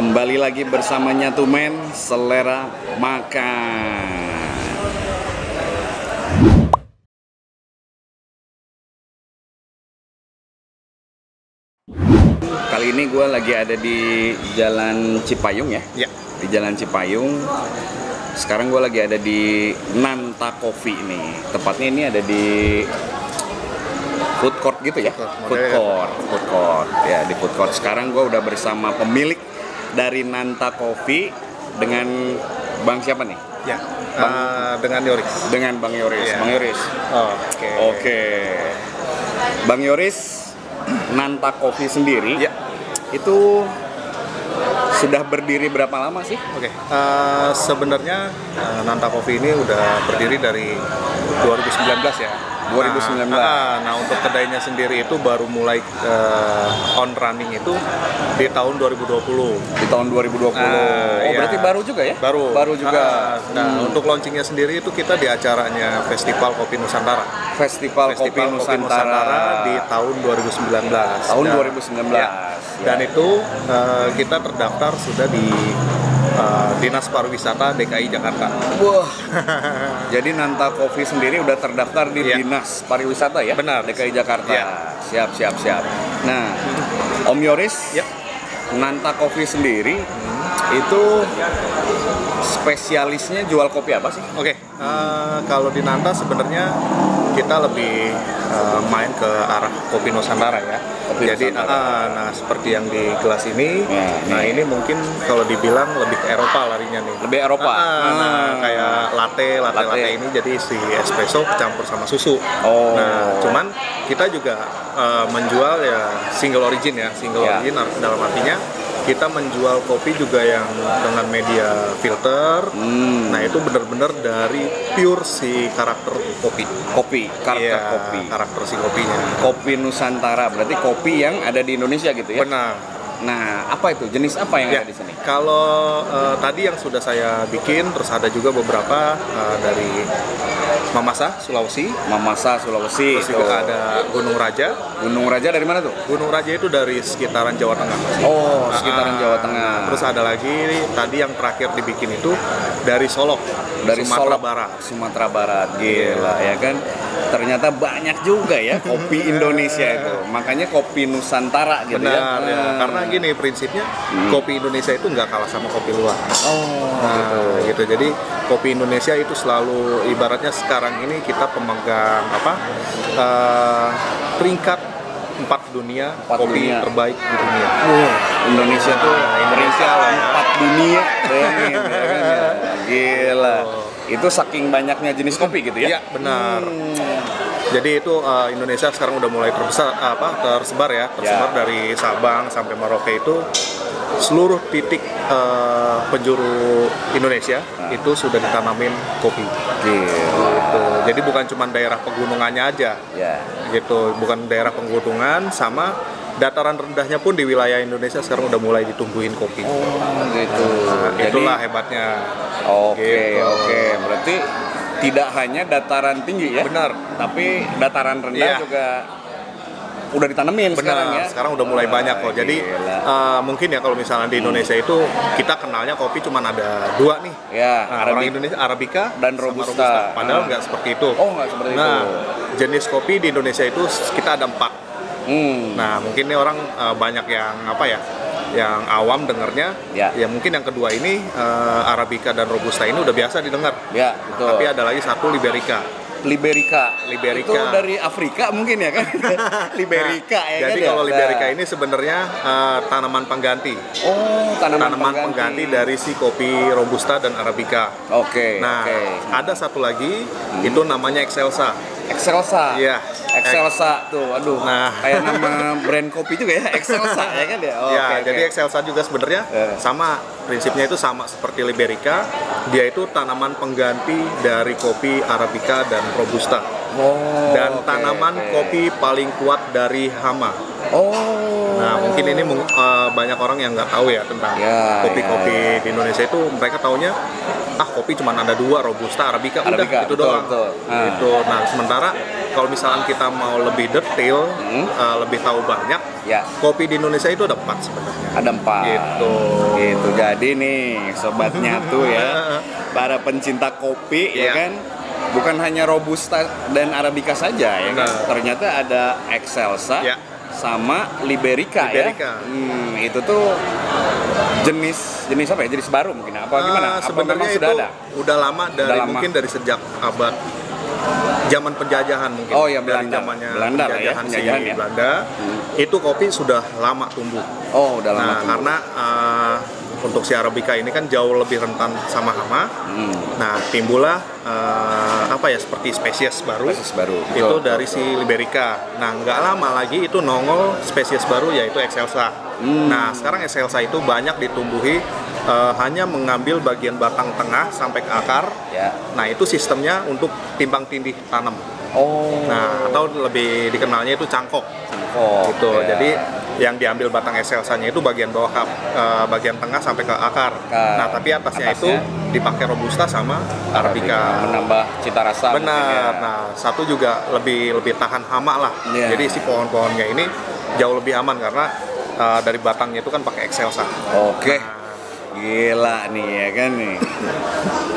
Kembali lagi bersama Nyatumen, selera makan. Kali ini gue lagi ada di Jalan Cipayung ya. Ya. Di Jalan Cipayung. Sekarang gue lagi ada di Nanta Coffee nih. Tepatnya ini ada di food court gitu ya. Food court. Ya, di food court. Sekarang gue udah bersama pemilik dari Nanta Coffee dengan Bang siapa nih? Ya. Dengan Yoris. Dengan Bang Yoris. Ya. Bang Yoris. Oke. Bang Yoris, Nanta Coffee sendiri. Ya. Itu sudah berdiri berapa lama sih? Sebenarnya Nanta Coffee ini udah berdiri dari 2019 ya. 2019. Nah, untuk kedainya sendiri itu baru mulai on running itu di tahun 2020. Di tahun 2020. Iya. Berarti baru juga ya? Baru juga. Untuk launchingnya sendiri itu kita di acaranya Festival Kopi Nusantara. Festival Kopi Nusantara di tahun 2019. Tahun 2019. Ya. Dan itu kita terdaftar sudah di Dinas Pariwisata DKI Jakarta. Wah. Jadi Nanta Coffee sendiri udah terdaftar di Dinas Pariwisata ya? Benar. DKI Jakarta. Ya. Siap. Nah, Om Yoris, Nanta Coffee sendiri itu spesialisnya jual kopi apa sih? Kalau di Nanta sebenarnya kita lebih main ke arah kopi Nusantara ya. Jadi seperti yang di gelas ini, ini mungkin kalau dibilang lebih ke Eropa larinya nih. Lebih Eropa. Kayak latte ini jadi si espresso campur sama susu. Nah, cuman kita juga menjual ya single origin origin dalam artinya kita menjual kopi juga yang dengan media filter. Nah, itu benar-benar dari pure si karakter kopi. Karakter si kopinya. Kopi Nusantara, berarti kopi yang ada di Indonesia gitu ya? Benar. Nah, apa itu? Jenis apa yang ada di sini? Kalau tadi yang sudah saya bikin, terus ada juga beberapa dari Mamasa, Sulawesi. Terus juga ada Gunung Raja. Gunung Raja dari mana tuh? Gunung Raja itu dari sekitaran Jawa Tengah. Sekitaran Jawa Tengah. Terus ada lagi tadi yang terakhir dibikin itu dari Solok. Dari Sumatera Barat. Gila ya kan. Ternyata banyak juga ya kopi Indonesia itu. Makanya kopi Nusantara gitu. Benar, ya. Karena gini prinsipnya kopi Indonesia itu nggak kalah sama kopi luar. Gitu. Jadi kopi Indonesia itu selalu ibaratnya sekarang ini kita pemegang peringkat 4 dunia kopi terbaik di dunia. Indonesia tuh peringkat 4 dunia. Bayangin ya kan ya. Gila. Itu saking banyaknya jenis kopi gitu ya? Iya, benar. Jadi itu Indonesia sekarang udah mulai tersebar dari Sabang sampai Merauke itu seluruh titik penjuru Indonesia itu sudah ditanamin kopi. Gitu. Jadi bukan cuma daerah pegunungannya aja. Gitu, bukan daerah pegunungan sama dataran rendahnya pun di wilayah Indonesia sekarang udah mulai ditumbuhin kopi. Gitu. Itulah hebatnya. Oke. Berarti tidak hanya dataran tinggi ya? Benar. Tapi dataran rendah juga udah ditanemin. Sekarang ya? Sekarang udah mulai banyak kok. Jadi mungkin ya kalau misalnya di Indonesia itu kita kenalnya kopi cuma ada 2 nih. Orang Indonesia Arabica dan Robusta. Padahal nggak seperti itu. Nggak seperti itu. Jenis kopi di Indonesia itu kita ada 4. Nah, mungkin ini orang banyak yang yang awam dengernya. Ya mungkin yang kedua ini Arabica dan Robusta ini udah biasa didengar. Betul. Tapi ada lagi satu Liberica. Itu dari Afrika mungkin ya kan? Liberica jadi kalau Liberica ini sebenarnya tanaman pengganti. Tanaman pengganti dari si kopi Robusta dan Arabica. Ada satu lagi itu namanya Excelsa. Iya. Excelsa tuh, aduh. Kayak nama brand kopi juga ya, Excelsa ya kan ya. Jadi Excelsa juga sebenarnya sama prinsipnya itu sama seperti Liberica. Dia itu tanaman pengganti dari kopi Arabica dan Robusta. Dan tanaman kopi paling kuat dari hama. Nah, mungkin ini banyak orang yang nggak tahu ya tentang kopi-kopi di Indonesia itu. Mereka taunya kopi cuma ada dua, Robusta, Arabica, udah Arabica, itu betul, doang. betul. Itu. Nah, sementara kalau misalnya kita mau lebih detail, lebih tahu banyak, Ya. kopi di Indonesia itu ada 4 sebenarnya. Ada 4. Gitu. Gitu. Jadi nih sobat nyatu ya, para pencinta kopi ya Iya. kan, bukan hanya Robusta dan Arabica saja ya kan. Benar. Ternyata ada Excelsa Ya. sama Liberica, Liberica. ya. Itu tuh jenis apa ya? Jenis baru mungkin. Apa gimana? Apa Sebenarnya memang itu sudah ada? udah lama dari Udah lama. mungkin dari sejak abad zaman penjajahan mungkin. Oh ya, dari Belanda. zamannya Belanda lah ya, penjajahan penjajahan si ya. Belanda. Itu kopi sudah lama tumbuh. Oh, udah lama Nah, tumbuh. karena untuk si Arabica ini kan jauh lebih rentan sama hama. Nah, timbullah seperti spesies baru. Spesies baru. Itu Betul, dari betul. si Liberica. Nah, nggak lama lagi itu nongol spesies baru yaitu Excelsa. Nah, sekarang Excelsa itu banyak ditumbuhi hanya mengambil bagian batang tengah sampai ke akar. Ya. Nah, itu sistemnya untuk timbang tindih tanam. Oh. Nah, atau lebih dikenalnya itu cangkok. Gitu. ya. Jadi yang diambil batang Excelsanya itu bagian bawah bagian tengah sampai ke akar. Nah, tapi atasnya itu dipakai Robusta sama Arabica. Menambah cita rasa. mungkin Benar. ya. Nah, satu juga lebih tahan hama lah. Iya. Jadi si pohon-pohonnya ini jauh lebih aman karena dari batangnya itu kan pakai Excelsa. Oke. Nah, Gila nih ya kan nih.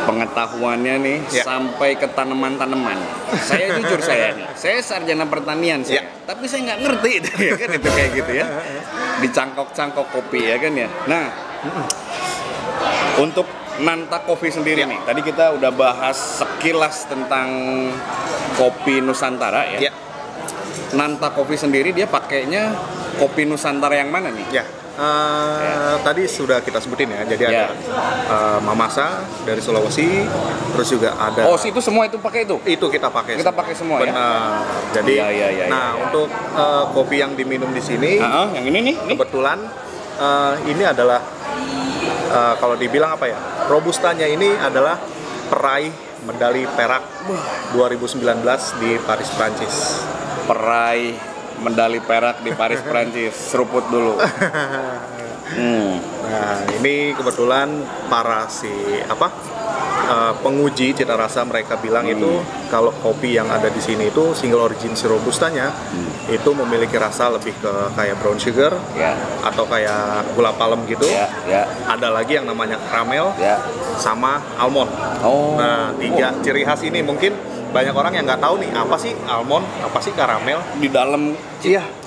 Pengetahuannya nih Ya. sampai ke tanaman-tanaman. Saya jujur saya nih, saya sarjana pertanian saya, Ya. tapi saya nggak ngerti itu ya kan itu kayak gitu ya. Dicangkok-cangkok kopi ya kan ya. Nah, untuk Nanta Coffee sendiri Ya. nih, tadi kita udah bahas sekilas tentang kopi Nusantara ya. Ya. Nanta Coffee sendiri dia pakainya kopi Nusantara yang mana nih? Ya. Tadi sudah kita sebutin ya. Jadi Ya. ada Mamasa dari Sulawesi, terus juga ada Oh, itu semua itu pakai itu? itu kita pakai. Kita pakai semua ya? Benar. Jadi, Iya, nah iya. untuk kopi yang diminum di sini, Yang ini nih? kebetulan ini adalah kalau dibilang apa ya, Robustanya ini adalah peraih medali perak 2019 di Paris, Prancis. Peraih medali perak di Paris, Prancis. Seruput dulu. Nah, ini kebetulan para penguji cita rasa mereka bilang itu kalau kopi yang ada di sini itu single origin si Robustanya itu memiliki rasa lebih ke kayak brown sugar Ya, atau kayak gula palem gitu. ya. Ada lagi yang namanya karamel Ya. sama almond. Oh. Nah, 3 ciri khas ini mungkin banyak orang yang nggak tahu nih apa sih almond, apa sih karamel. Di dalam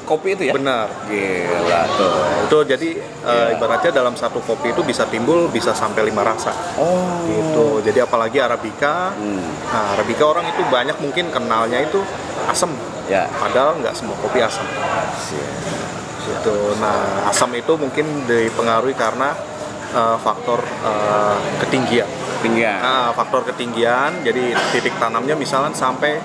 kopi itu ya? Benar. Gila tuh. Itu jadi ibaratnya dalam satu kopi itu bisa timbul bisa sampai 5 rasa. Oh. Gitu. Jadi apalagi Arabica. Nah, Arabica orang itu banyak mungkin kenalnya itu asam. Ya. Padahal nggak semua kopi asam. Gitu. Nah, asam itu mungkin dipengaruhi karena faktor ketinggian. Tinggian. Nah, faktor ketinggian, jadi titik tanamnya misalnya sampai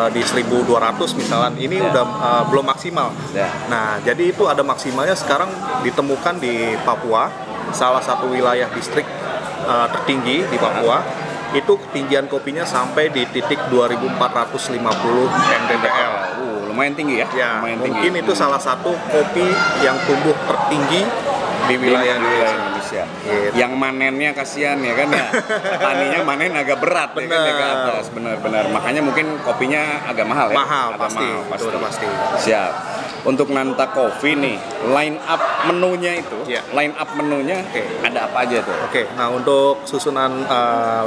di 1200 misalnya, ini udah belum maksimal. Ya. Nah, jadi itu ada maksimalnya sekarang ditemukan di Papua, salah satu wilayah distrik tertinggi di Papua. Itu ketinggian kopinya sampai di titik 2450 mdpl. Lumayan tinggi ya? Ya, Lumayan mungkin tinggi. itu salah satu kopi yang tumbuh tertinggi di wilayah Indonesia. Gitu. Yang manennya kasihan ya kan ya. Petaninya manen agak berat ya kan ya ke Bener. atas. Benar-benar. Makanya mungkin kopinya agak mahal ya. Mahal Agak pasti, mahal, itu udah pasti. Siap. Untuk Nanta Coffee nih, line up menunya itu, Ya. line up menunya Oke. ada apa aja tuh? Oke, nah untuk susunan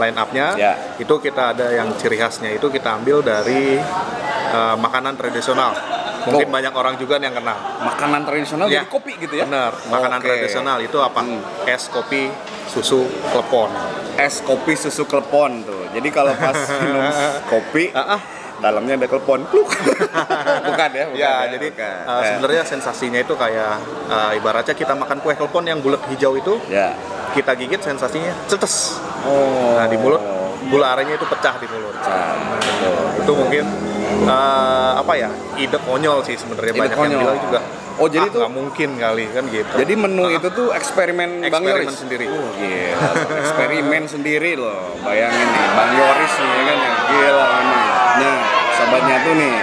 line up-nya Ya. itu kita ada yang ciri khasnya itu kita ambil dari makanan tradisional. Mungkin banyak orang juga yang kenal. Makanan tradisional Ya. jadi kopi gitu ya? Benar, makanan Oke. tradisional itu apa? Es, kopi, susu, klepon. Es kopi susu klepon tuh. Jadi kalau pas minum kopi, dalamnya ada klepon. Pluk. Bukan ya? Ya, jadi bukan. sebenarnya sensasinya itu kayak ibaratnya kita makan kue klepon yang bulat hijau itu, Ya. kita gigit sensasinya cetes. Oh. Nah, di mulut gula arennya itu pecah di mulut. Itu mungkin ide konyol sih sebenarnya, Ide banyak konyol. yang bilang juga. Oh, jadi itu nggak mungkin kali kan gitu. Jadi menu itu tuh eksperimen Bang Eksperimen Yoris sendiri. Oh, gila. Eksperimen sendiri loh. Bayangin nih Bang Yoris nih ya kan ya. Gila memang. Nah, sobatnya tuh nih.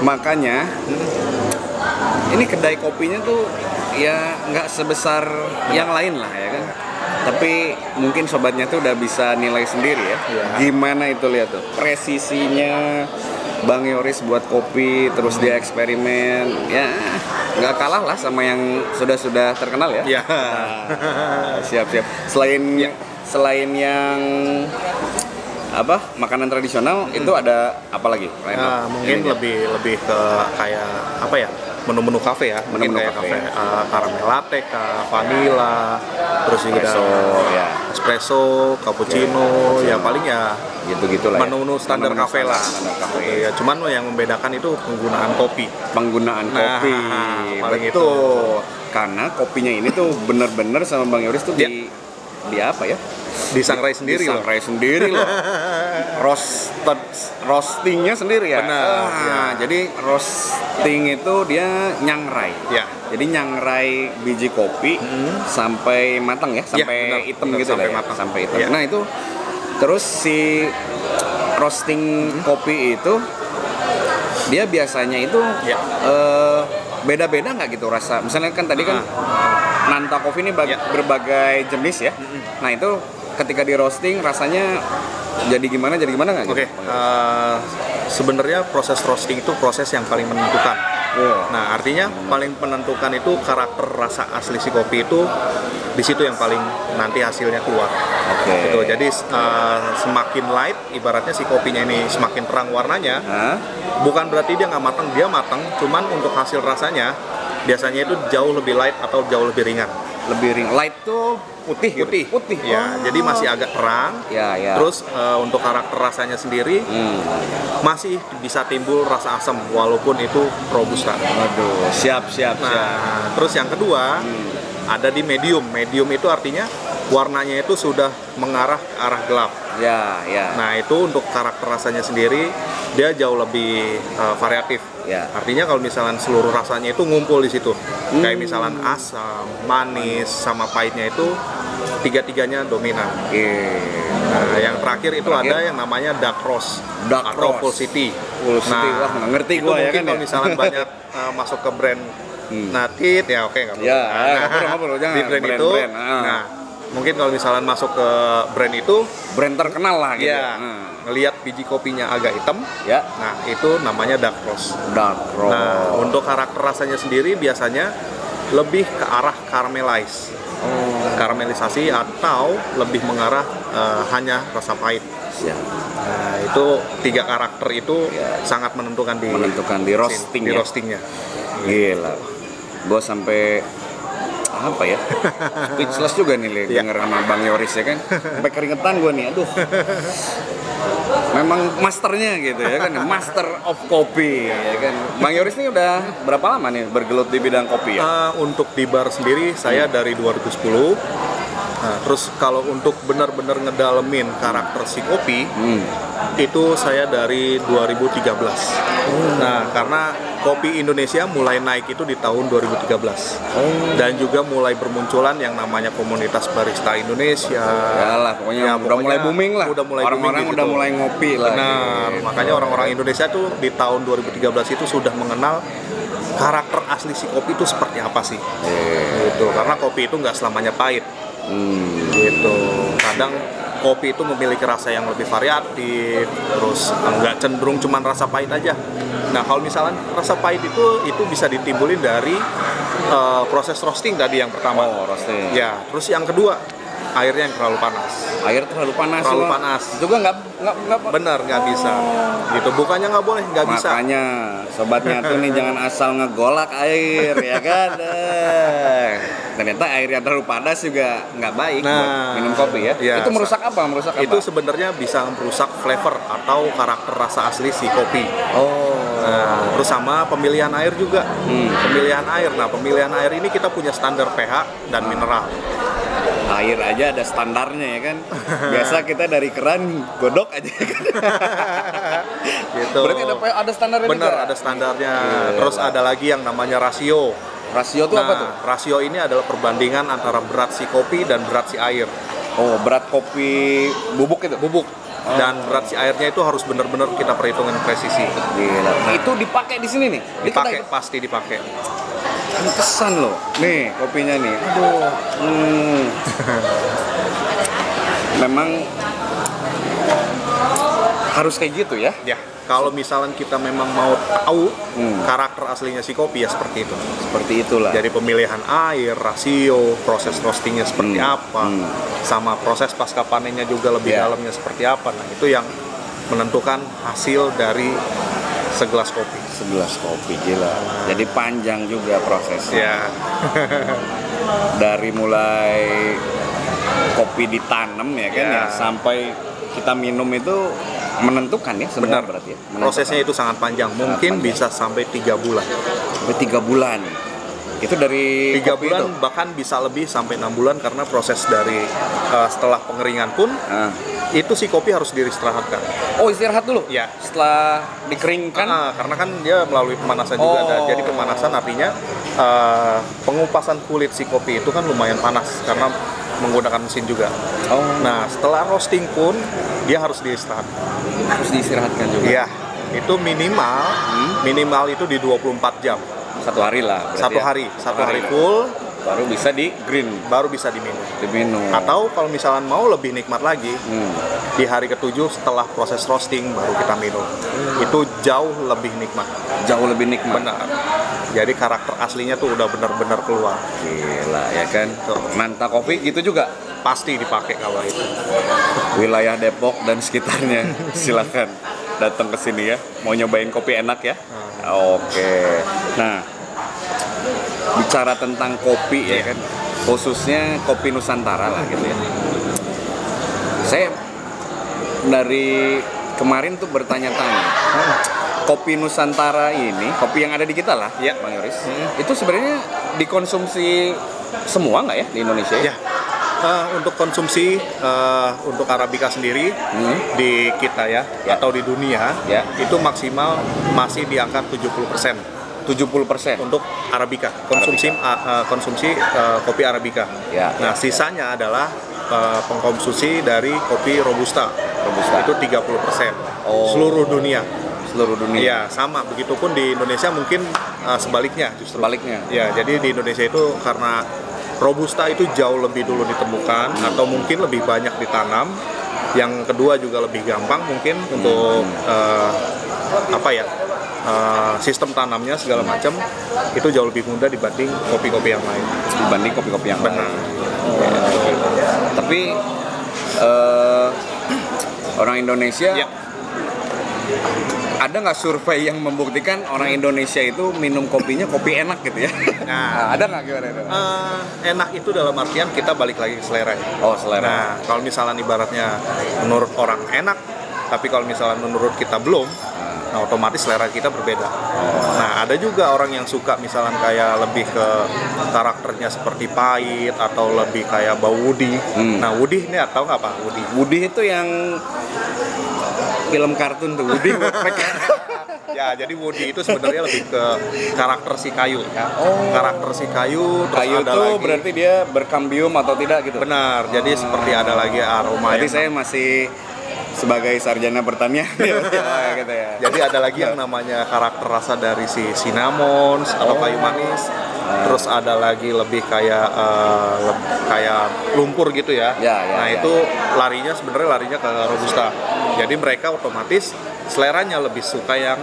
Makanya ini kedai kopinya tuh ya nggak sebesar yang lain lah ya kan. Tapi mungkin sobatnya tuh udah bisa nilai sendiri ya. Gimana itu, lihat tuh presisinya Bang Yoris buat kopi, terus dia eksperimen, ya nggak kalah lah sama yang sudah terkenal ya. Ya. Siap. Selain yang apa makanan tradisional itu ada apa lagi? Mungkin lebih ke kayak apa ya, menu-menu kafe ya, mungkin kayak kafe caramel latte, vanilla, terus juga espresso, cappuccino, ya paling ya gitu lah. Menu-menu standar kafe lah. Ya, cuman yang membedakan itu penggunaan kopi. Kopi, betul. Karena kopinya ini tuh bener-bener sama Bang Yoris tuh di apa ya? Disangrai sendiri loh. Roastingnya sendiri ya. Benar. Jadi roasting itu dia nyangrai. Ya. Jadi nyangrai biji kopi sampai matang ya, sampai hitam gitu sampai lah. Matang. Sampai hitam. Ya. Nah itu terus si roasting kopi itu dia biasanya itu beda-beda nggak gitu rasa. Misalnya kan tadi kan Nanta Coffee ini berbagai jenis ya. Nah itu ketika di roasting rasanya jadi gimana nggak? Oke. Sebenarnya proses roasting itu proses yang paling menentukan. Nah artinya paling menentukan itu karakter rasa asli si kopi itu di situ yang paling nanti hasilnya keluar. Gitu. Jadi semakin light, ibaratnya si kopinya ini semakin terang warnanya. Bukan berarti dia nggak matang, dia matang. Cuman untuk hasil rasanya biasanya itu jauh lebih light atau jauh lebih ringan. Light tuh putih. Ya, jadi masih agak terang. Ya. Terus untuk karakter rasanya sendiri masih bisa timbul rasa asam walaupun itu robusta. Waduh, siap. Nah, terus yang kedua ada di medium. Medium itu artinya warnanya itu sudah mengarah ke arah gelap. Ya. Nah, itu untuk karakter rasanya sendiri dia jauh lebih variatif. Ya. Artinya kalau misalnya seluruh rasanya itu ngumpul di situ. Kayak misalnya asam, manis, sama pahitnya itu tiga-tiganya dominan. Nah, yang terakhir itu ada yang namanya dark roast atau full city. Wah, nggak ngerti itu gua ya mungkin kan. Kalau misalnya banyak masuk ke brand Natit ya oke nggak perlu. Di brand itu. Nah, mungkin kalau misalnya masuk ke brand itu, brand terkenal lah gitu. Ngelihat biji kopinya agak hitam, nah itu namanya dark roast. Nah, untuk karakter rasanya sendiri biasanya lebih ke arah karamelisasi atau lebih mengarah hanya rasa pahit. Nah, itu tiga karakter itu sangat menentukan di roastingnya. Gila, gue sampai apa ya, speechless juga nih denger sama Bang Yoris ya kan, sampai keringetan gue nih, aduh. Memang masternya gitu ya kan, master of kopi ya kan. Bang Yoris ini udah berapa lama nih bergelut di bidang kopi ya? Untuk di bar sendiri saya dari 2010. Nah, terus kalau untuk benar-benar ngedalemin karakter si kopi itu saya dari 2013. Nah, karena kopi Indonesia mulai naik itu di tahun 2013. Dan juga mulai bermunculan yang namanya komunitas barista Indonesia. Yalah, pokoknya udah mulai booming lah. Orang-orang udah mulai ngopi lah. Nah, makanya orang-orang Indonesia tuh di tahun 2013 itu sudah mengenal karakter asli si kopi itu seperti apa sih. Gitu. Karena kopi itu nggak selamanya pahit. Gitu. Kadang kopi itu memiliki rasa yang lebih variatif, terus nggak cenderung cuman rasa pahit aja. Nah, kalau misalnya rasa pahit itu bisa ditimbulin dari proses roasting tadi yang pertama. Roasting. Ya, terus yang kedua airnya yang terlalu panas. Air terlalu panas. Juga nggak benar, nggak bisa. Gitu. Bukannya nggak boleh, nggak bisa. Makanya sobatnya tuh nih jangan asal ngegolak air ya kan. Ternyata air yang terlalu panas juga nggak baik buat minum kopi ya. Itu merusak apa? Itu sebenarnya bisa merusak flavor atau karakter rasa asli si kopi. Nah, terus sama pemilihan air juga. Pemilihan air. Nah, pemilihan air ini kita punya standar pH dan mineral. Air aja ada standarnya ya kan. Biasa kita dari keran godok aja kan. Gitu. Berarti ada standarnya Bener, juga? ada standarnya. Terus ada lagi yang namanya rasio. Rasio itu apa tuh? Rasio ini adalah perbandingan antara berat si kopi dan berat si air. Berat kopi bubuk itu? Bubuk. Dan berat si airnya itu harus benar-benar kita perhitungkan presisi. Gila. Itu dipakai di sini nih? Dipakai, pasti dipakai. Pantesan loh. Nih kopinya nih. Aduh. memang harus kayak gitu ya. Ya, kalau misalnya kita memang mau tahu karakter aslinya si kopi ya seperti itu. Seperti itulah. Dari pemilihan air, rasio, proses roastingnya seperti apa, sama proses pasca panennya juga lebih dalamnya seperti apa. Nah, itu yang menentukan hasil dari segelas kopi. Segelas kopi, gila. Jadi panjang juga prosesnya. Ya. Dari mulai kopi ditanam ya kan ya, sampai kita minum itu menentukan ya sebenarnya. Berarti ya. Prosesnya itu sangat panjang, mungkin bisa sampai 3 bulan. Sampai 3 bulan. Itu dari 3 kopi bulan itu? bahkan bisa lebih sampai 6 bulan karena proses dari setelah pengeringan pun itu si kopi harus diistirahatkan. Oh, istirahat dulu? Ya. Setelah dikeringkan? Karena kan dia melalui pemanasan juga. Jadi pemanasan artinya pengupasan kulit si kopi itu kan lumayan panas karena menggunakan mesin juga. Nah, setelah roasting pun dia harus diistirahatkan. Harus diistirahatkan juga? Iya, itu minimal itu di 24 jam. Satu hari lah berarti. Satu hari full baru bisa di green, baru bisa diminum. Atau kalau misalnya mau lebih nikmat lagi, di hari ke-7 setelah proses roasting baru kita minum. Itu jauh lebih nikmat. Jauh lebih nikmat. Benar. Jadi karakter aslinya tuh udah benar-benar keluar. Gila ya kan. Nanta Coffee gitu juga pasti dipakai kalau itu. Wilayah Depok dan sekitarnya silakan datang ke sini ya. Mau nyobain kopi enak ya. Oke. Nah, bicara tentang kopi ya kan, khususnya kopi Nusantara lah gitu ya. Saya dari kemarin tuh bertanya-tanya, kopi Nusantara ini, kopi yang ada di kita lah, Bang Yoris, itu sebenarnya dikonsumsi semua nggak ya di Indonesia? Ya. Untuk konsumsi untuk Arabica sendiri di kita atau di dunia itu maksimal masih di angka 70%. 70% untuk Arabica, konsumsi kopi Arabica. Nah, sisanya adalah pengkonsumsi dari kopi Robusta. Itu 30%. Seluruh dunia. Iya, sama. Begitupun di Indonesia mungkin sebaliknya justru. Ya, jadi di Indonesia itu karena Robusta itu jauh lebih dulu ditemukan atau mungkin lebih banyak ditanam. Yang kedua juga lebih gampang mungkin untuk sistem tanamnya segala macam itu jauh lebih mudah dibanding kopi-kopi yang lain. Benar. Tapi orang Indonesia ada nggak survei yang membuktikan orang Indonesia itu minum kopinya kopi enak gitu ya? Nah, ada nggak gimana itu? Enak itu dalam artian kita balik lagi ke selera. Selera. Nah, kalau misalnya ibaratnya menurut orang enak, tapi kalau misalnya menurut kita belum, nah otomatis selera kita berbeda. Nah, ada juga orang yang suka misalnya kayak lebih ke karakternya seperti pahit atau lebih kayak bau woody. Nah, woody ini tahu nggak Pak? Woody itu yang film kartun tuh, Woody Woodpecker. Ya, jadi Woody itu sebenarnya lebih ke karakter si kayu. Karakter si kayu. Kayu itu berarti dia berkambium atau tidak gitu? Benar. Jadi seperti ada lagi aroma. Jadi saya masih sebagai sarjana pertanian gitu ya. Jadi ada lagi yang namanya karakter rasa dari si cinnamon atau kayu manis. Terus ada lagi lebih kayak lumpur gitu ya. Itu sebenarnya larinya ke Robusta. Jadi mereka otomatis seleranya lebih suka yang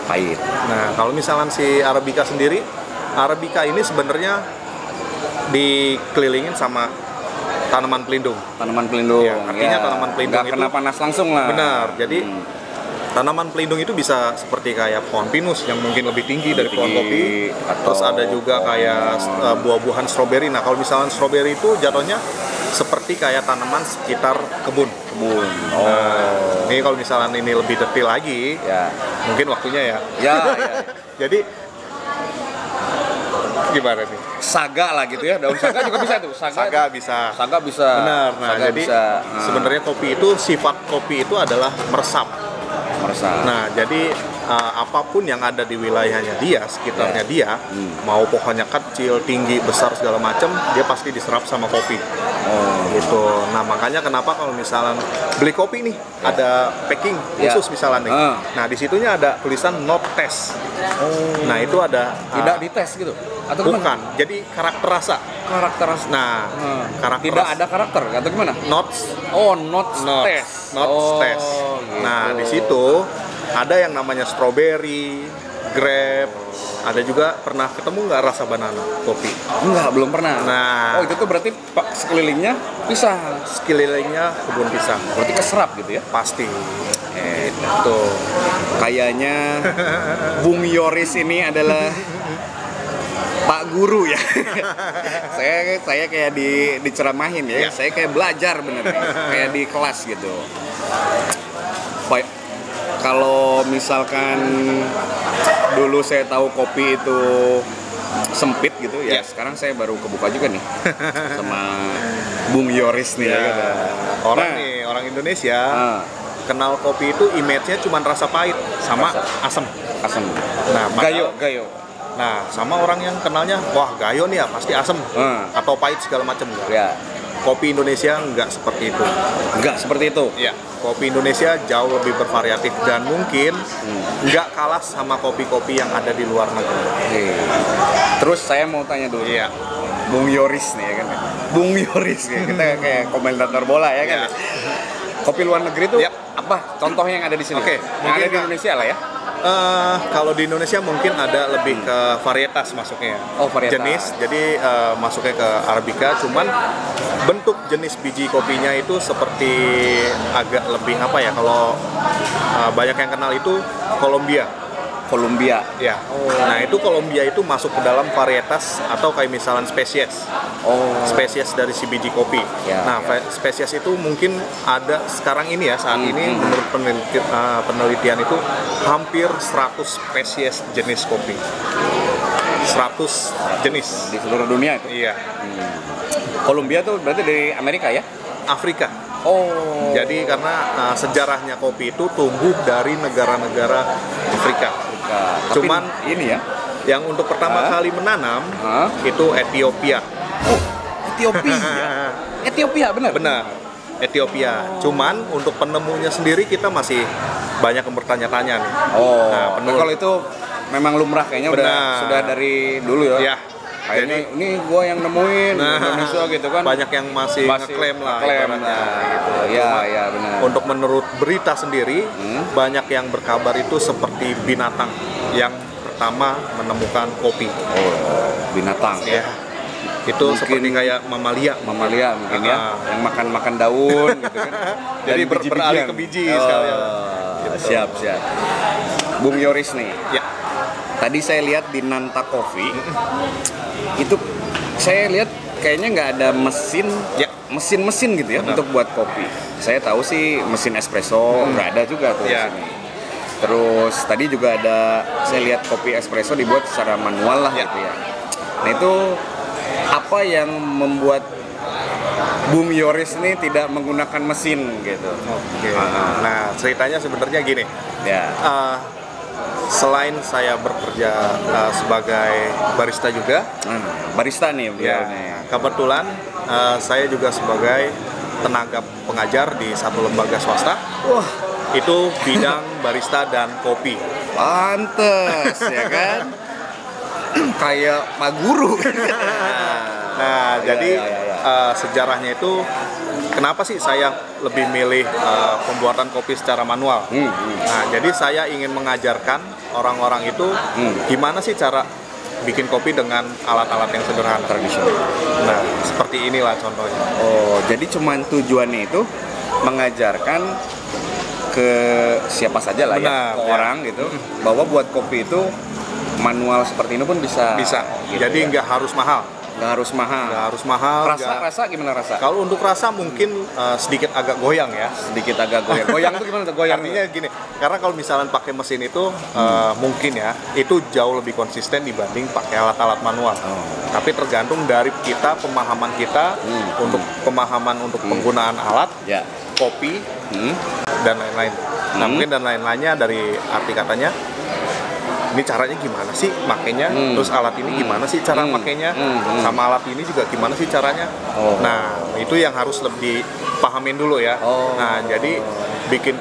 pahit. Nah, kalau misalnya si Arabica sendiri, Arabica ini sebenarnya dikelilingin sama tanaman pelindung. Artinya tanaman pelindung nggak kena panas langsung lah. Benar. Jadi tanaman pelindung itu bisa seperti kayak pohon pinus yang mungkin lebih tinggi dari pohon kopi. Terus ada juga kayak buah-buahan stroberi. Nah, kalau misalnya stroberi itu jatuhnya seperti kayak tanaman sekitar kebun. Nah, ini kalau misalnya ini lebih detail lagi, mungkin waktunya ya. Jadi gimana nih? Saga lah gitu ya, daun saga juga bisa tuh. Saga bisa. Benar. Nah, jadi sebenarnya kopi itu, sifat kopi itu adalah meresap. Nah, jadi apapun yang ada di wilayahnya dia, sekitarnya dia, mau pohonnya kecil, tinggi, besar segala macam, dia pasti diserap sama kopi. Gitu. Nah makanya kenapa kalau misalnya beli kopi nih ada packing khusus misalnya nih. Nah di situnya ada tulisan not test. Nah itu ada Tidak dites gitu? Atau bukan. gimana? Jadi karakter rasa. Karakter rasa. Nah karakter Tidak rasa. ada karakter atau gimana? Notes. Not test. Test. Gitu. Nah di situ ada yang namanya strawberry, grape. Ada juga pernah ketemu nggak rasa banana kopi? Enggak, belum pernah. Nah. Itu tuh berarti sekelilingnya pisang. Sekelilingnya kebun pisang. Berarti keserap gitu ya? Pasti. Itu. Kayaknya Bung Yoris ini adalah Pak Guru ya. saya kayak diceramahin ya. Saya kayak belajar bener nih. Kayak di kelas gitu. Kalau misalkan dulu saya tahu kopi itu sempit gitu ya, sekarang saya baru kebuka juga nih sama Bung Yoris nih. Orang Indonesia kenal kopi itu image-nya cuma rasa pahit sama asam. Nah, gayo. Nah, sama orang yang kenalnya, wah gayo nih ya pasti asam atau pahit segala macam. Ya. Kopi Indonesia nggak seperti itu. Nggak seperti itu. Ya. Kopi Indonesia jauh lebih bervariatif dan mungkin nggak kalah sama kopi-kopi yang ada di luar negeri. Terus saya mau tanya dulu. Iya. Bung Yoris nih ya kan. Bung Yoris kita kayak komentator bola ya kan. Kopi luar negeri itu apa? Contoh yang ada di sini. Oke, yang ada di Indonesia lah ya. Kalau di Indonesia mungkin ada lebih ke varietas masuknya. Varietas. Jenis, jadi masuknya ke Arabica, cuman bentuk jenis biji kopinya itu seperti agak lebih apa ya, kalau banyak yang kenal itu Colombia. Ya. Nah itu Colombia itu masuk ke dalam varietas atau kayak misalnya spesies. Spesies dari si biji kopi. Spesies itu mungkin ada sekarang ini ya, saat ini menurut penelitian itu hampir 100 spesies jenis kopi. 100 jenis di seluruh dunia itu. Iya. Colombia tuh berarti dari Amerika ya? Afrika. Jadi karena sejarahnya kopi itu tumbuh dari negara-negara Afrika. Cuman ini ya, yang untuk pertama kali menanam itu Ethiopia. Ethiopia benar. Ethiopia. Cuman untuk penemunya sendiri kita masih banyak yang bertanya-tanya nih. Kalau itu memang lumrah kayaknya sudah dari dulu ya. Ya. Kayaknya ini gua yang nemuin Indonesia gitu kan. Banyak yang masih ngeklaim lah gitu. Ya, benar. Untuk menurut berita sendiri, banyak yang berkabar itu seperti binatang yang pertama menemukan kopi. Binatang ya. Itu mungkin seperti kayak mamalia mungkin ya, yang makan daun gitu kan. Jadi beralih ke biji sekalian. Gitu. Siap. Bung Yoris nih. Ya. Tadi saya lihat di Nanta Coffee itu saya lihat kayaknya nggak ada mesin gitu ya untuk buat kopi. Saya tahu sih mesin espresso nggak ada juga tuh di sini. Terus tadi juga ada, saya lihat kopi espresso dibuat secara manual lah gitu ya. Nah itu apa yang membuat Bung Yoris ini tidak menggunakan mesin gitu? Nah ceritanya sebenarnya gini. Ya. Selain saya bekerja sebagai barista juga, barista nih beliau nih. Kebetulan saya juga sebagai tenaga pengajar di satu lembaga swasta. Itu bidang barista dan kopi. Pantes ya kan? Kayak Pak Guru. Jadi sejarahnya itu kenapa sih saya lebih milih pembuatan kopi secara manual? Nah, jadi saya ingin mengajarkan orang-orang itu gimana sih cara bikin kopi dengan alat-alat yang sederhana tradisional. Nah, seperti inilah contohnya. Jadi cuman tujuannya itu mengajarkan ke siapa saja lah ya, ke orang gitu, bahwa buat kopi itu manual seperti ini pun bisa. Gitu, jadi nggak harus mahal. Nggak harus mahal. Rasa gimana rasa? Kalau untuk rasa mungkin sedikit agak goyang ya. Sedikit agak goyang. Goyang tuh gimana tuh goyang? Artinya gini, karena kalau misalnya pakai mesin itu mungkin ya, itu jauh lebih konsisten dibanding pakai alat-alat manual. Tapi tergantung dari kita, pemahaman kita untuk pemahaman untuk penggunaan alat, kopi, dan lain-lain. Nah mungkin dan lain-lainnya dari arti katanya. ini caranya gimana sih makainya, terus alat ini gimana sih cara makainya, sama alat ini juga gimana sih caranya. Nah itu yang harus lebih pahamin dulu ya. Nah jadi bikin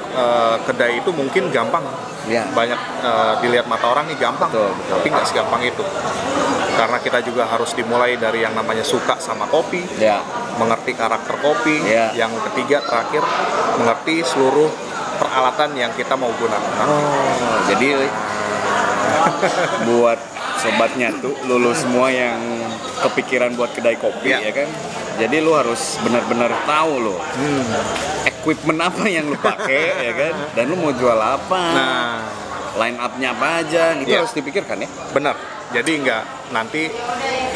kedai itu mungkin gampang, banyak dilihat mata orang nih gampang, tapi nggak segampang itu. Karena kita juga harus dimulai dari yang namanya suka sama kopi, mengerti karakter kopi, yang ketiga terakhir mengerti seluruh peralatan yang kita mau gunakan. Jadi buat sobat nyatu, lu semua yang kepikiran buat kedai kopi ya kan, jadi lu harus benar-benar tahu lo equipment apa yang lu pakai ya kan, dan lu mau jual apa, line up-nya apa aja gitu harus dipikirkan ya. Benar. Jadi nggak nanti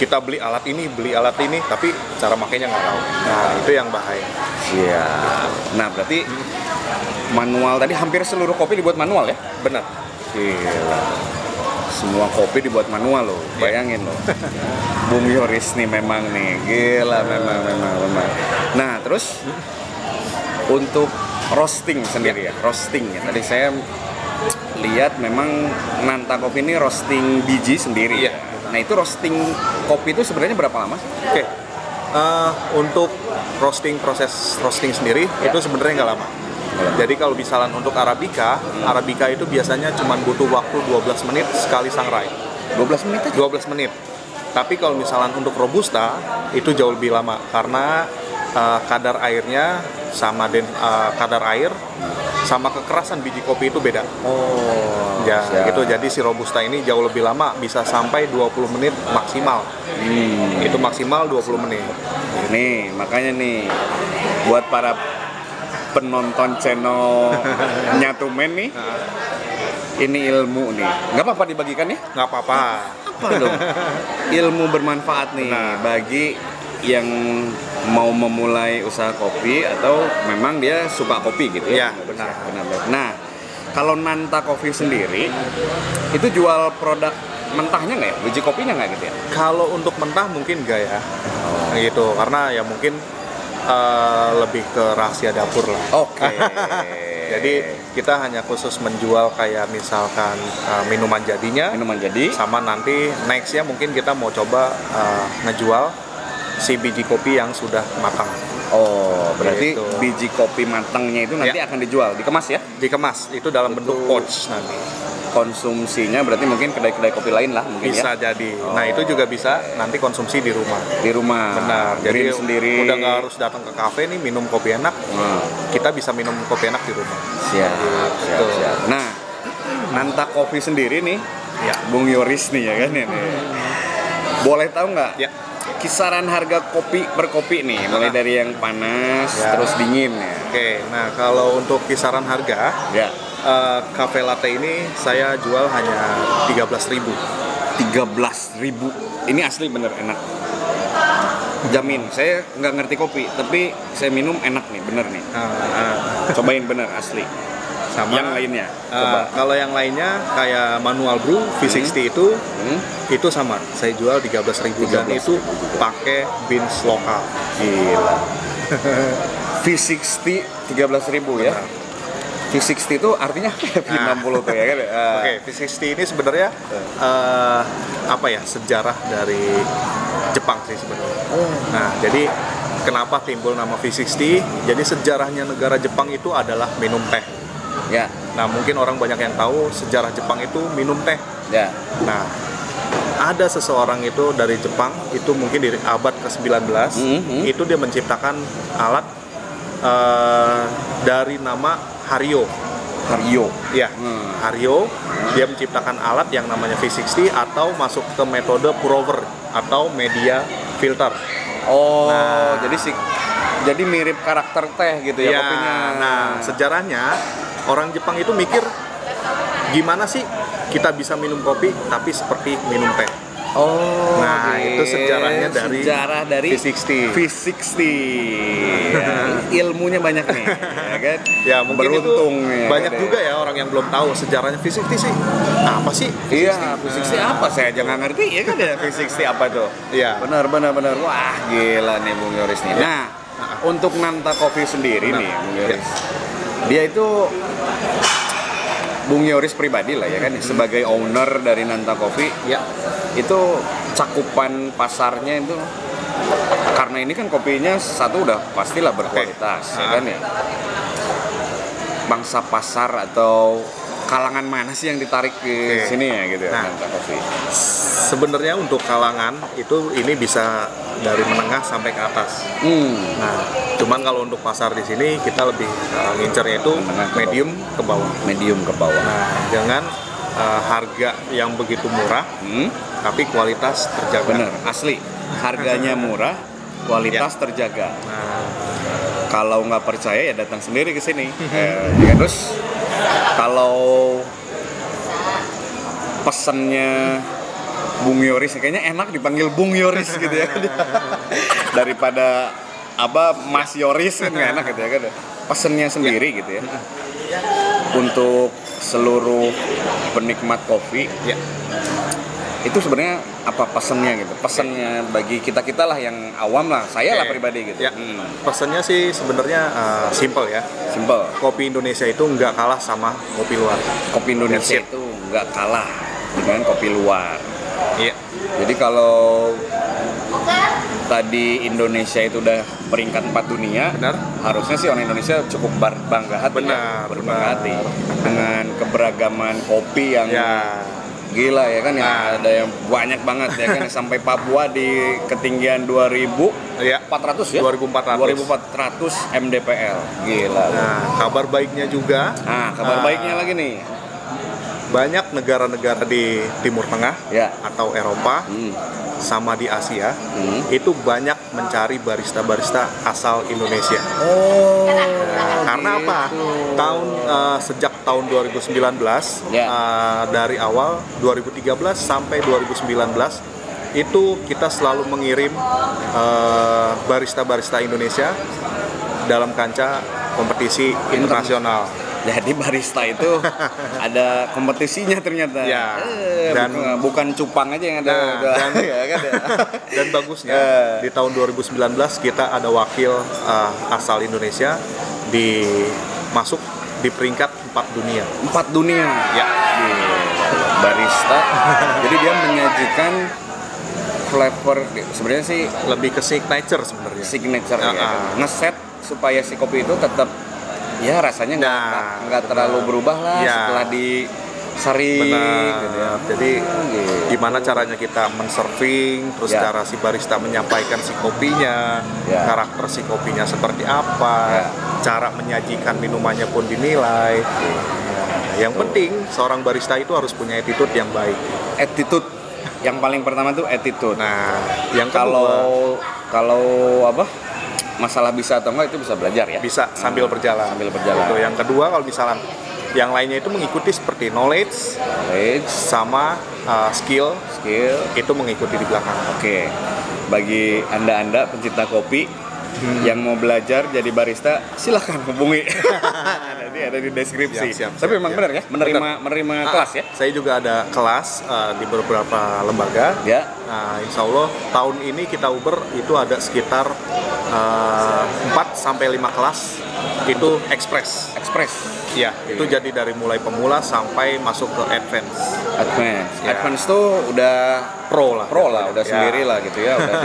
kita beli alat ini, tapi cara makainya nggak tahu. Nah itu yang bahaya. Iya. Nah berarti manual tadi hampir seluruh kopi dibuat manual ya? Benar. Gila. Semua kopi dibuat manual loh. Bayangin loh. Bung Yoris nih memang nih. Gila memang. Nah terus untuk roasting sendiri ya. Roasting ya. Tadi saya lihat memang Nanta Coffee ini roasting biji sendiri ya. Nah itu roasting kopi itu sebenarnya berapa lama? Oke. Untuk proses roasting sendiri itu sebenarnya nggak lama. Jadi kalau misalnya untuk Arabica itu biasanya cuma butuh waktu 12 menit sekali sangrai. 12 menit aja? 12 menit. Tapi kalau misalnya untuk Robusta itu jauh lebih lama karena kadar airnya sama kadar air sama kekerasan biji kopi itu beda. Gitu. Jadi si Robusta ini jauh lebih lama, bisa sampai 20 menit maksimal. Itu maksimal 20 menit. Nih, makanya nih buat para penonton channel Nyatumen nih, ini ilmu nih. Nggak apa-apa dibagikan ya? Nggak apa-apa. Apa dong? Ilmu bermanfaat nih bagi yang mau memulai usaha kopi atau memang dia suka kopi gitu ya? Benar. Nah, kalau Nanta Coffee sendiri itu jual produk mentahnya nggak ya? Biji kopinya nggak gitu ya? Kalau untuk mentah mungkin nggak ya, gitu. Karena ya mungkin lebih ke rahasia dapur lah. Jadi kita hanya khusus menjual kayak misalkan minuman jadinya, sama nanti nextnya mungkin kita mau coba ngejual si biji kopi yang sudah matang. Berarti gitu. Biji kopi matangnya itu nanti akan dijual, dikemas ya? Dikemas, itu dalam bentuk pouch nanti. Konsumsinya berarti mungkin kedai-kedai kopi lain lah mungkin bisa jadi. Nah itu juga bisa nanti konsumsi di rumah. Benar. Jadi sendiri. Udah nggak harus datang ke kafe nih minum kopi enak. Kita bisa minum kopi enak di rumah. Siap. Nah, Nanta Coffee sendiri nih, Bung Yoris nih ya kan ini. Boleh tahu nggak? Kisaran harga kopi per kopi nih, mulai dari yang panas terus dingin ya. Nah kalau untuk kisaran harga, cafe latte ini saya jual hanya 13.000. 13.000. Ini asli bener enak. Jamin, saya nggak ngerti kopi, tapi saya minum enak nih, bener nih. Cobain bener asli. Sama yang lainnya. Kalau yang lainnya kayak manual brew V60 itu sama. Saya jual 13.000 dan itu pakai beans lokal. Gila. V60 13.000 ya. V60 itu artinya V60 tuh ya kan? V60 ini sebenarnya apa ya, sejarah dari Jepang sih sebenarnya. Nah, jadi kenapa timbul nama V60? Jadi sejarahnya negara Jepang itu adalah minum teh. Nah, mungkin orang banyak yang tahu sejarah Jepang itu minum teh. Nah, ada seseorang itu dari Jepang, itu mungkin di abad ke-19, itu dia menciptakan alat dari nama Hario. Hario. Dia menciptakan alat yang namanya V60 atau masuk ke metode pour over atau media filter. Jadi mirip karakter teh gitu ya kopinya. Nah, sejarahnya orang Jepang itu mikir gimana sih kita bisa minum kopi tapi seperti minum teh. Itu sejarahnya dari V60. Ilmunya banyak nih, ya kan? Ya mungkin beruntung itu banyak juga ya orang yang belum tahu sejarahnya V60 sih. Apa sih? V60 apa? Saya aja nggak ngerti ya kan ya V60 apa tuh? Benar. Wah, gila nih Bung Yoris nih. Nah, untuk Nanta Coffee sendiri nih, Bung Yoris. Dia itu Bung Yoris pribadi lah ya kan, sebagai owner dari Nanta Coffee, Ya. itu cakupan pasarnya itu, karena ini kan kopinya satu udah pastilah berkualitas, ya kan ya. Bangsa pasar atau kalangan mana sih yang ditarik ke sini ya gitu ya, Nanta Coffee? Sebenarnya untuk kalangan itu ini bisa dari menengah sampai ke atas. Nah, cuman kalau untuk pasar di sini kita lebih ngincernya itu medium ke bawah. Medium ke bawah. Nah, dengan harga yang begitu murah, tapi kualitas terjaga. Bener, asli. Harganya murah, kualitas terjaga. Nah, Kalau nggak percaya ya datang sendiri ke sini. Ya, terus kalau pesennya Bung Yoris, kayaknya enak dipanggil Bung Yoris gitu ya. Daripada Mas Yoris kan nggak enak gitu ya kan. Pesennya sendiri gitu ya. Untuk seluruh penikmat kopi, itu sebenarnya apa pesennya gitu? Pesennya bagi kita lah yang awam lah, saya lah pribadi gitu. Ya. Pesannya sih sebenarnya simple ya. Simple. Kopi Indonesia itu nggak kalah sama kopi luar. Kopi Indonesia That's it. itu nggak kalah dengan kopi luar. Iya. Jadi kalau tadi Indonesia itu udah peringkat 4 dunia, Benar. harusnya sih orang Indonesia cukup bangga hati, berbangga hati dengan keberagaman kopi yang gila ya kan, ya ada yang banyak banget ya kan, sampai Papua di ketinggian 2400 ya, 2400 mdpl, gila. Nah, kabar baiknya juga. Kabar baiknya lagi nih, banyak negara-negara di Timur Tengah atau Eropa sama di Asia itu banyak mencari barista-barista asal Indonesia. Karena gitu. apa? Sejak tahun 2019 dari awal 2013 sampai 2019 itu kita selalu mengirim barista-barista Indonesia dalam kancah kompetisi internasional. Jadi barista itu ada kompetisinya ternyata. Dan bukan cupang aja yang ada. Dan bagusnya di tahun 2019 kita ada wakil asal Indonesia masuk di peringkat 4 dunia. 4 dunia. Ya. Barista. Jadi dia menyajikan flavor, sebenarnya sih lebih ke signature sebenarnya. Signature ya. Ngeset supaya si kopi itu tetap ya rasanya nggak terlalu berubah lah setelah disaring gitu ya. Jadi gimana caranya kita men-serving, terus cara si barista menyampaikan si kopinya, karakter si kopinya seperti apa, cara menyajikan minumannya pun dinilai. Yang penting seorang barista itu harus punya attitude yang baik. Attitude yang paling pertama tuh attitude. Nah, yang kalau masalah bisa atau enggak itu bisa belajar ya. Bisa sambil berjalan. Gitu. Yang kedua kalau misalnya yang lainnya itu mengikuti seperti knowledge sama skill itu mengikuti di belakang. Oke. Bagi anda pencinta kopi yang mau belajar jadi barista, silahkan hubungi. Nanti ada di deskripsi. Tapi memang benar ya, menerima kelas ya. Saya juga ada kelas di beberapa lembaga. Nah, insya Allah tahun ini kita Uber itu ada sekitar 4 sampai 5 kelas itu express. Ya, itu jadi dari mulai pemula sampai masuk ke advance. Advance tuh udah pro lah, udah sendiri lah gitu ya, udah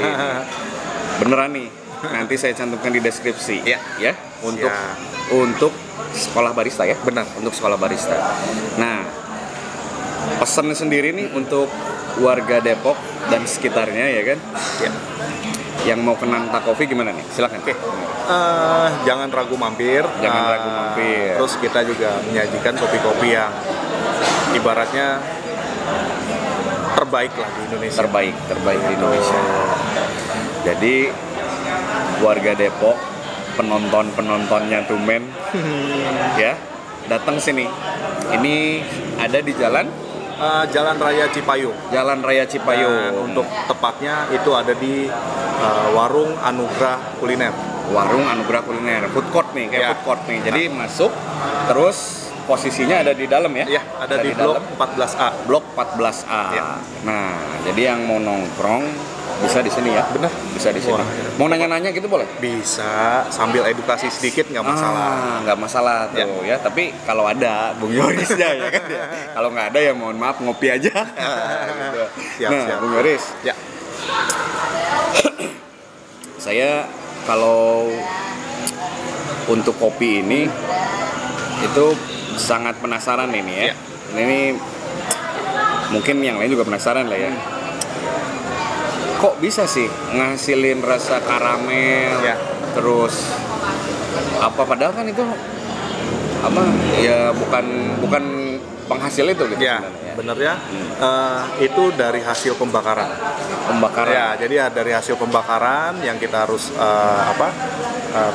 beneran nih. Nanti saya cantumkan di deskripsi ya untuk sekolah barista ya. Benar, untuk sekolah barista. Nah, pesan sendiri nih untuk warga Depok dan sekitarnya ya kan. Yang mau ke Nanta Coffee gimana nih? Silakan. Jangan ragu mampir. Terus kita juga menyajikan kopi-kopi yang ibaratnya terbaik lah di Indonesia. Terbaik di Indonesia. Jadi warga Depok, penontonnya Tumen ya, datang sini. Ini ada di Jalan Raya Cipayung. Dan untuk tepatnya itu ada di Warung Anugrah Kuliner. Food court nih, food court nih. Jadi masuk terus posisinya ada di dalam ya? Iya, ada di blok 14A. Blok 14A. Nah, jadi yang mau nongkrong Bisa di sini ya? Benar. Bisa di sini. Wah. Mau nanya-nanya gitu boleh? Bisa sambil edukasi sedikit nggak masalah. Nggak masalah tuh ya. Tapi kalau ada Bung Yorisnya ya kan ya. Kalau nggak ada ya mohon maaf ngopi aja. Gitu. Siap. Bung Yoris. Ya. Saya kalau untuk kopi ini itu sangat penasaran ini ya. Ya. Ini mungkin yang lain juga penasaran lah ya. Kok bisa sih ngasilin rasa karamel, Ya. terus apa padahal kan itu apa ya bukan penghasil itu gitu Ya, sebenarnya. bener ya. Itu dari hasil pembakaran. Pembakaran. Ya, jadi ya dari hasil pembakaran yang kita harus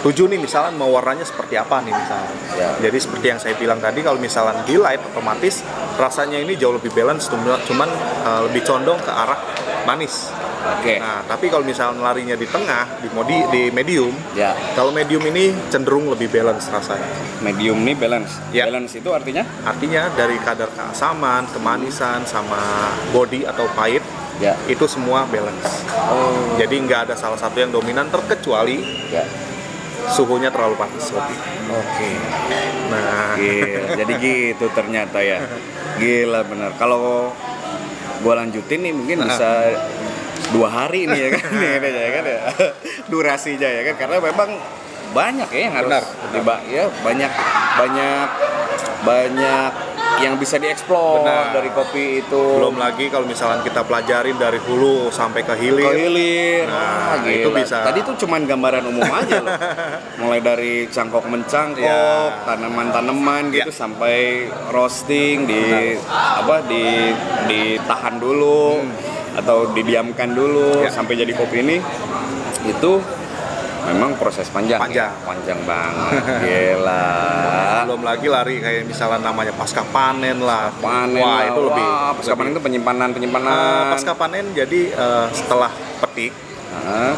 tuju nih, misalnya mau warnanya seperti apa nih misalnya. Ya. Jadi seperti yang saya bilang tadi, kalau misalnya di light otomatis rasanya ini jauh lebih balance, cuman lebih condong ke arah manis. Oke. Nah, tapi kalau misalnya larinya di tengah, di medium, Ya. kalau medium ini cenderung lebih balance rasanya. Medium nih balance. Ya. Balance itu artinya? Artinya dari kadar keasaman, kemanisan, sama body atau pahit, Ya. itu semua balance. Oh. Jadi nggak ada salah satu yang dominan, terkecuali Ya. suhunya terlalu panas kopi. Oke. Nah, Gila, jadi gitu ternyata ya. Gila bener. Kalau gua lanjutin nih mungkin bisa 2 hari nih ya kan, ini ya kan ya. Durasinya ya kan, karena memang banyak ya yang harus ya banyak yang bisa dieksplor Benar. dari kopi itu. belum lagi kalau misalnya kita pelajarin dari hulu sampai ke hilir. Nah, Nah, itu gila. bisa. Tadi tuh cuman gambaran umum aja loh. Mulai dari cangkok mencangkok, Ya. tanaman-tanaman gitu Ya. sampai roasting ditahan dulu atau didiamkan dulu Ya. sampai jadi kopi ini. Itu memang proses panjang. Panjang. Ya? Panjang banget. Gila. Belum lagi lari kayak misalnya namanya pasca panen lah. Panen. Wah, itu lebih. Pasca panen itu penyimpanan. Pasca panen, jadi setelah petik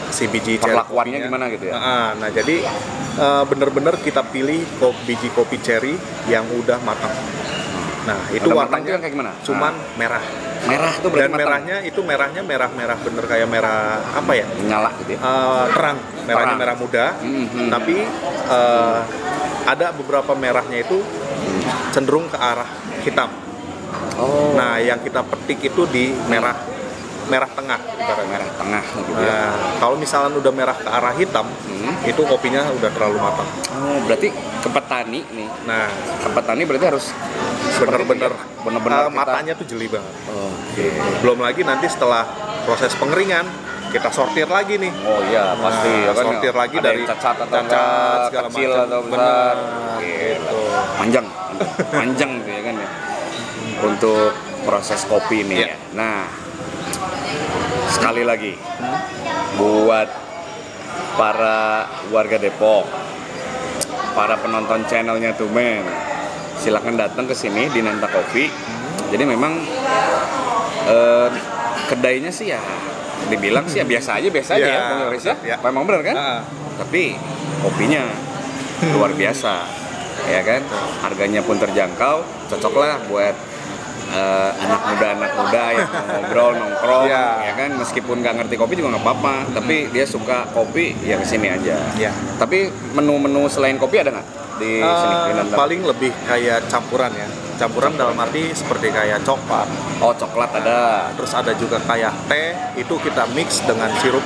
si biji cherry perlakuannya kopinya. gimana gitu ya? Nah, jadi bener-bener kita pilih biji kopi cherry yang udah matang. Nah, itu Udah matang warnanya tuh yang kayak gimana? cuman merah. Merah tuh berarti Dan merahnya merah-merah bener kayak merah apa ya? nyala gitu ya. Terang, merahnya Terang. merah muda. Tapi ada beberapa merahnya itu cenderung ke arah hitam. Oh. Nah, yang kita petik itu di merah tengah ibaratnya. Merah tengah gitu ya. Nah, kalau misalnya udah merah ke arah hitam, itu kopinya udah terlalu matang. Oh, berarti ke petani nih. Nah, Ke petani berarti harus bener-bener bener-bener kita- matanya tuh jeli banget. Oke. Belum lagi nanti setelah proses pengeringan, kita sortir lagi nih. Oh iya, pasti ya kan. Sortir lagi ada dari yang cacat atau cacat, enggak, segala kecil macam. atau besar. Benar, Gila. gitu. Panjang tuh ya kan ya. Untuk proses kopi ini Iya. ya. Nah, sekali lagi buat para warga Depok, para penonton channelnya Tumen, silakan datang ke sini di Nanta Coffee. Jadi memang kedainya sih ya dibilang sih ya biasa aja Ya, ya Bung Yoris ya. ya. Memang benar kan? Tapi kopinya luar biasa ya kan. Harganya pun terjangkau, cocok lah buat anak muda yang mau ngobrol nongkrong ya kan, meskipun nggak ngerti kopi juga nggak apa-apa, tapi dia suka kopi ya kesini aja. Ya. Tapi menu-menu selain kopi ada nggak di sini di Nanta? Paling lebih kayak campuran ya. Campuran dalam arti seperti kayak coklat. Oh, coklat ada, Terus ada juga kayak teh, itu kita mix dengan sirup.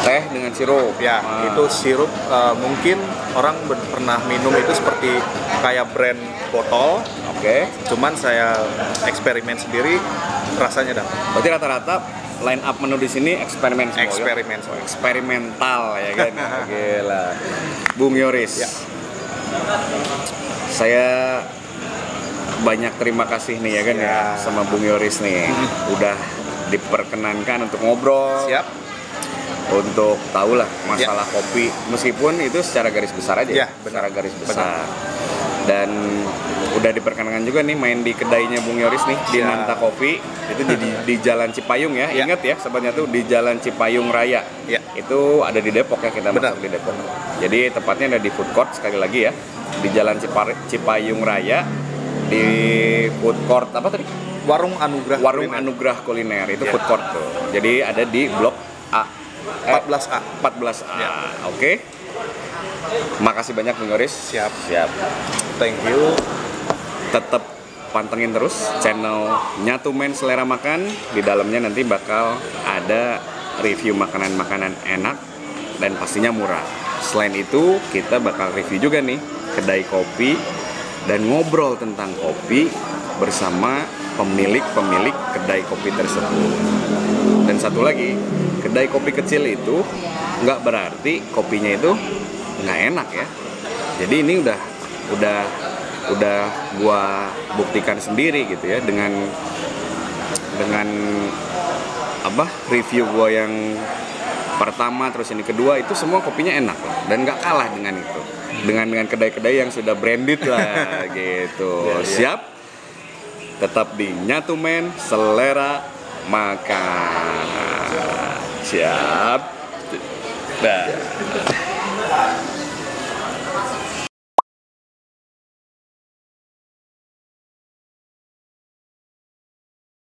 teh dengan sirup Ya, itu sirup mungkin orang pernah minum itu seperti kayak brand botol. Oke. Cuman saya eksperimen sendiri, rasanya dapat. Berarti rata-rata line up menu di sini eksperimen semua. Eksperimen semua. Eksperimental ya kan. Gila. Bung Yoris. Ya. Saya banyak terima kasih nih ya kan ya sama Bung Yoris nih. Udah diperkenankan untuk ngobrol. Siap. Untuk tahu lah masalah kopi, meskipun itu secara garis besar aja. Ya, secara benar. garis besar. Dan udah diperkenankan juga nih main di kedainya Bung Yoris nih di Siap. Nanta Coffee. Itu di Jalan Cipayung ya. Ya. Ingat ya sobatnya tuh di Jalan Cipayung Raya. Ya. Itu ada di Depok ya, kita Benar. masuk di Depok. Jadi tepatnya ada di food court sekali lagi ya. Di Jalan Cipayung Raya di food court apa tadi? Warung Anugerah. Warung Kuliner. Anugerah Kuliner itu Ya. food court tuh. Jadi ada di blok A 14A. 14A. Ya. Oke. Makasih banyak Bung Yoris. Siap. Siap. Thank you. Tetap pantengin terus channel Nyatu Men Selera Makan. Di dalamnya nanti bakal ada review makanan-makanan enak dan pastinya murah. Selain itu, kita bakal review juga nih kedai kopi dan ngobrol tentang kopi bersama pemilik-pemilik kedai kopi tersebut. Dan satu lagi, kedai kopi kecil itu nggak berarti kopinya itu nggak enak ya. Jadi ini udah gua buktikan sendiri gitu ya dengan review gua yang pertama terus ini kedua itu semua kopinya enak loh, dan nggak kalah dengan itu dengan kedai-kedai yang sudah branded lah gitu. Siap, tetap di Nyatu Men Selera Makan. Siap. Dah.